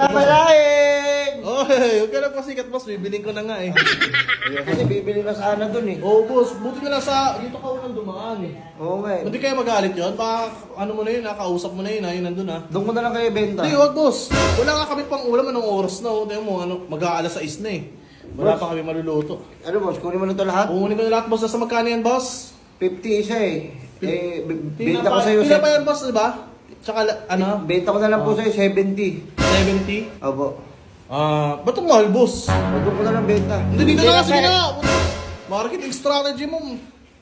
Tinapalaing! Oy, huwag ka na pasikat, boss. Bibiling ko na nga eh. Kasi bibili na sana dun eh. Oo, boss. Buti na lang sa... Dito ka unang dumaan eh. Oo nga eh. Hindi kaya magalit yun? Baka ano mo na yun, nakausap mo na yun, yun nandun ha. Doon ko na lang kayo benta. Hindi, wag boss. Wala nga kami pang ulam, anong oras na? Tingnan mo, mag-aalas 6 na eh. Wala Boss. pa kami maluluto. Ano boss, kunin mo na ito lahat? Kukunin ko na lahat, boss. Nasa magkano yan, boss? 50 isa eh. Benta ko sa'yo. Pila pa yan, boss, diba? Tsaka, ano? Benta ko na lang po sa'yo, 70. 70? Opo. Ba't ang mahal, boss? Doon ko na lang benta. Hindi, dito na, sige na. Marketing strategy mo.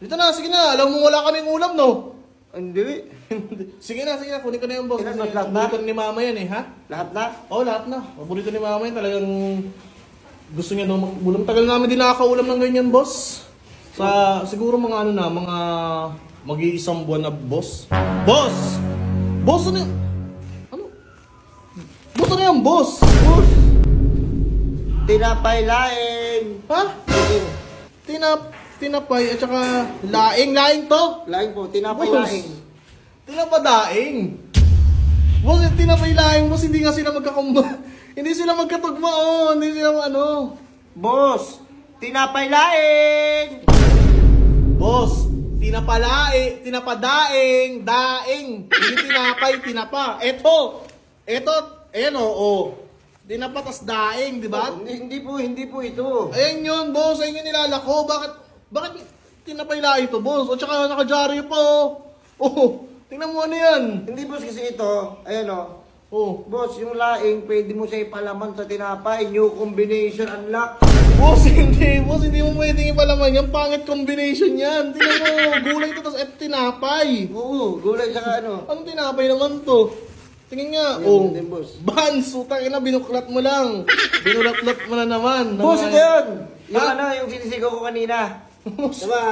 Dito na, sige na. Alam mo wala kaming ulam, no? Hindi. Sige na, kunin ko na yung boss. Ilan, lahat na? Paborito ni mama yan eh, ha? Lahat na? Oo, lahat na. Paborito ni mama yan. Talagang gusto niya daw mag-ulam. Tagal namin din nakakaulam ng ganyan, boss. Sa, siguro mga ano na, mga mag-iisang buwan na boss. Boss! Boss, ano yun? Ano? Boss, ano yan, boss? Boss! Tinapay laing! Ha? Tinapay at saka laing. Laing to? Laing po, tinapay Boss. laing. Tinapadaing. Boss, yung tinapay laing, boss, hindi nga sila hindi sila magkatugma, oh. Hindi sila ano. Boss! Tinapay laing! Boss, tinapadaing, daing. Hindi tinapay, tinapa. Eto, ayan oh. Tinapa tas daing, di ba? Hindi po ito. Ayan yun, boss. Ayan yung nilalako. Bakit tinapay laing to, boss? O tsaka naka-jari pa, oh. Oh, tingnan mo ano yan. Hindi boss kasi ito, ayan o. Oh. Boss, yung laing, pwede mo siya ipalaman sa tinapay. New combination unlock. Boss, hindi mo pwedeng ipalaman yan. Pangit combination yan. Tingnan mo, gulay ito, tapos eto tinapay. Oo, gulay saka ano. Anong tinapay naman to? Tingin nga, Ayan, oh. din, boss. Bans, utang ina, binuklat mo lang. Binulatlat mo na naman. Boss, ito yun! Yung Ha? ano, yung sinisigaw ko kanina. Diba?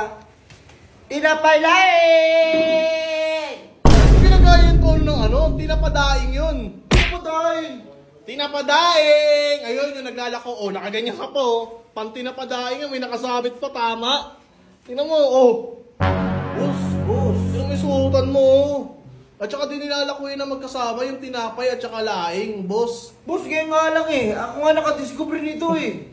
Tinapay laing! Pinagayan ko ng ano, tinapadaing yun. Tinapadaing! Tinapadaing! Ayun, yung naglalako. Oh, nakaganyan ka po. Pang tinapadaing, may nakasabit pa, tama. Tingnan mo, oh. Boss. Tingnan mo yung suotan mo, oh. At saka din nilalakuin na magkasama yung tinapay at saka laing, boss. Boss, ganyan nga lang eh. Ako nga nakadiscover nito eh.